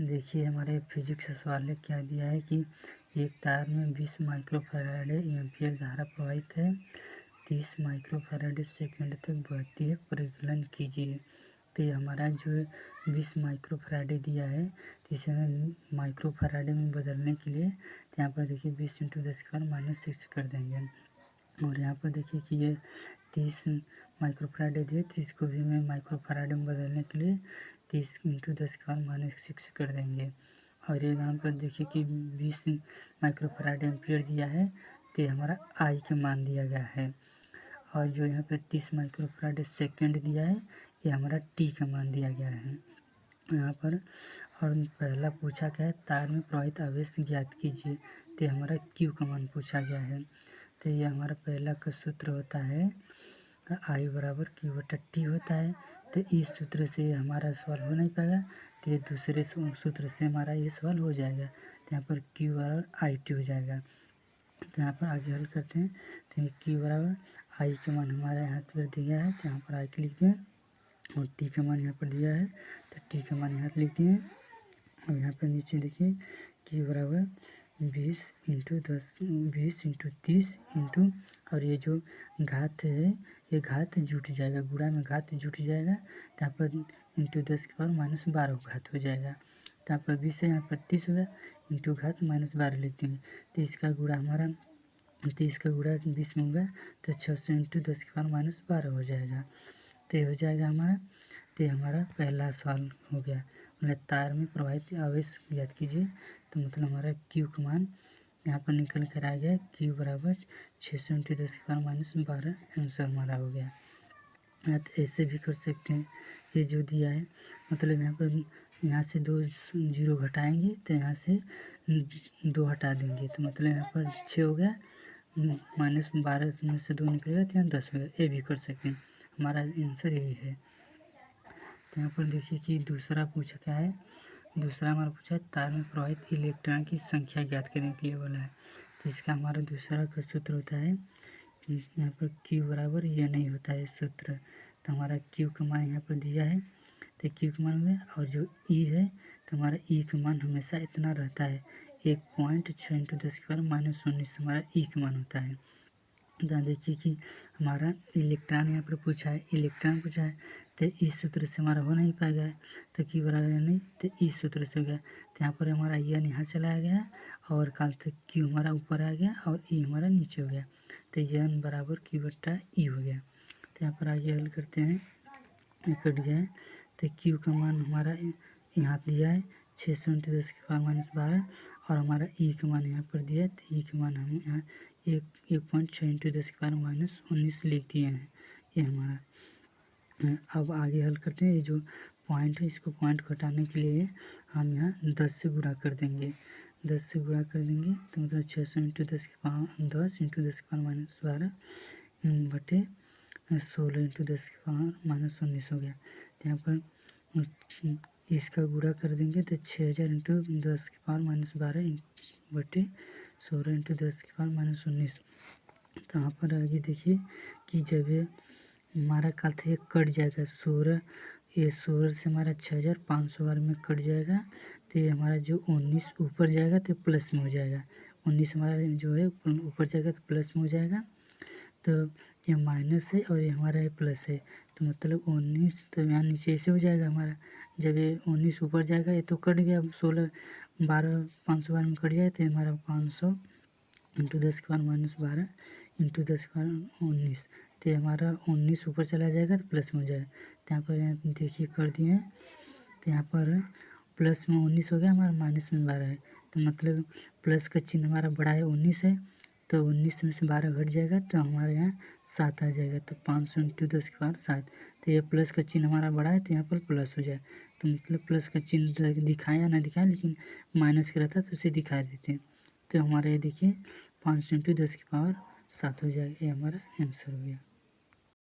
देखिए हमारे फिजिक्स सवाल ने क्या दिया है कि एक तार में 20 माइक्रोफैराड एम्पीयर धारा प्रवाहित है, 30 माइक्रोफैराड सेकंड तक बहती है, परिकलन कीजिए। तो ये हमारा जो 20 माइक्रोफैराड दिया है, तो इसे हमें माइक्रोफैराड में बदलने के लिए यहाँ पर देखिए 20 × 10⁻⁶ कर देंगे। और यहाँ पर देखिए कि ये 30 माइक्रोफैराड दिए, तो इसको भी मैं माइक्रोफैराड में बदलने के लिए 30 × 10⁻�6 कर देंगे। और ये यहाँ पर देखिए कि 20 माइक्रोफैराड एम्पीयर दिया है, तो हमारा आई का मान दिया गया है। और जो यहाँ पर 30 माइक्रोफैराड सेकंड दिया है, ये हमारा टी का मान दिया गया है यहाँ पर। और पहला पूछा गया है तार में प्रवाहित आवेश ज्ञात कीजिए, तो हमारा क्यू का मान पूछा गया है। तो ये हमारा पहला का सूत्र होता है आई बराबर Q/T होता है। तो इस सूत्र से हमारा सवाल हो नहीं पाएगा, तो ये दूसरे सूत्र से हमारा ये सवाल हो जाएगा। तो यहाँ पर Q बराबर IT हो जाएगा। तो यहाँ पर आगे हल करते हैं। तो Q बराबर आई का मान हमारे यहाँ पर दिया है, तो यहाँ पर आई के लिख दिए। और टी का मान यहाँ पर दिया है, तो टी का मान यहाँ पर लिख दिए। और यहाँ पर नीचे देखिए Q बराबर 20 × 30 इंटू, और ये जो घात है ये घात जुट जाएगा, गुणा में घात जुट जाएगा, तो यहाँ पर इंटू 10⁻⁻12 घात हो जाएगा। तो यहाँ पर 20 है, यहाँ पर 30 होगा, इंटू घात -12 लिख देंगे। तो इसका गुणा हमारा 30 का गुणा 20 में होगा, तो 600 इंटू 10⁻12 हो जाएगा। तो ये हो जाएगा हमारा। तो हमारा पहला सवाल हो गया। मतलब तार में प्रवाहित आवेश ज्ञात कीजिए, तो मतलब हमारा क्यू का मान यहाँ पर निकल कर आ गया, क्यू बराबर 600 × 10⁻12 आंसर हमारा हो गया। तो ऐसे भी कर सकते हैं, ये जो दिया है मतलब यहाँ पर यहाँ से 2 0 घटाएंगे, तो यहाँ से 2 हटा देंगे, तो मतलब यहाँ पर 6 हो गया, -12 में से 2 निकलेगा, तो यहाँ 10 हो गया। ये भी कर सकते हैं, हमारा आंसर यही है। तो यहाँ पर देखिए कि दूसरा पूछा क्या है, दूसरा हमारा पूछा है तार में प्रवाहित इलेक्ट्रॉन की संख्या ज्ञात करने के लिए बोला है। तो इसका हमारा दूसरा का सूत्र होता है यहाँ पर Q बराबर ये नहीं होता है सूत्र, तो हमारा Q का मान यहाँ पर दिया है, तो Q का मान हो गया। और जो E है, तो हमारा E का मान हमेशा इतना रहता है, 1.6 × 10⁻⁻19 हमारा E का मान होता है। यहाँ देखिए कि हमारा इलेक्ट्रॉन यहाँ पर पूछा है, इलेक्ट्रॉन पूछा है, तो इस सूत्र से हमारा हो नहीं पाएगा, तो Q बराबर नहीं, तो इस सूत्र से हो गया। तो यहाँ पर हमारा N यहाँ चला गया, और काल तक Q हमारा ऊपर आ गया, और E हमारा नीचे हो गया, तो N बराबर Q/E हो गया। तो यहाँ पर आगे हल करते हैं, कट गया है। तो Q का मान हमारा यहाँ दिया है 600 × 10⁻12, और हमारा E का मान यहाँ पर दिया है, तो E का मान हम यहाँ 1.6 × 10⁻19 लिख दिए हैं, ये हमारा। अब आगे हल करते हैं। ये जो पॉइंट है, इसको पॉइंट घटाने के लिए हम यहाँ 10 से गुणा कर देंगे, 10 से गुणा कर देंगे, तो मतलब 600 × 10 × 10⁻12 बटे 16 × 10⁻19 हो गया। तो यहाँ पर इसका गुणा कर देंगे, तो 6000 × 10⁻12 बटे 16 × 10⁻19। तो यहाँ पर आगे देखिए कि जब ये हमारा काल था ये कट जाएगा, 16 ये 16 से हमारा 6500 बार में कट जाएगा, तो ये हमारा जो 19 ऊपर जाएगा तो प्लस में हो जाएगा, 19 हमारा जो है ऊपर जाएगा तो प्लस में हो जाएगा। तो ये माइनस है और ये हमारा ये प्लस है, तो मतलब 19, तो यहाँ नीचे ऐसे हो जाएगा हमारा। जब ये 19 ऊपर जाएगा, ये तो कट गया, 16 12 500 बार में कट गया, तो हमारा 500 × 10⁻12 × 10⁻19, तो हमारा 19 ऊपर चला जाएगा तो प्लस में हो जाएगा। तो यहाँ पर देखिए कर दिए हैं, तो यहाँ पर प्लस में 19 हो गया, हमारा माइनस में 12 है, तो मतलब प्लस का चिन्ह हमारा बड़ा है 19 है, तो 19 में से 12 घट जाएगा, तो हमारे यहाँ 7 आ जाएगा, तो 500 × 10⁻7। तो ये प्लस का चिन्ह हमारा बड़ा है, तो यहाँ पर प्लस हो जाए, तो मतलब प्लस का चिन्ह दिखाए या ना दिखाए, लेकिन माइनस का रहता है तो उसे दिखा देते हैं। तो हमारा ये देखिए 500 × 10⁻7 हो जाएगा, ये हमारा आंसर हो गया।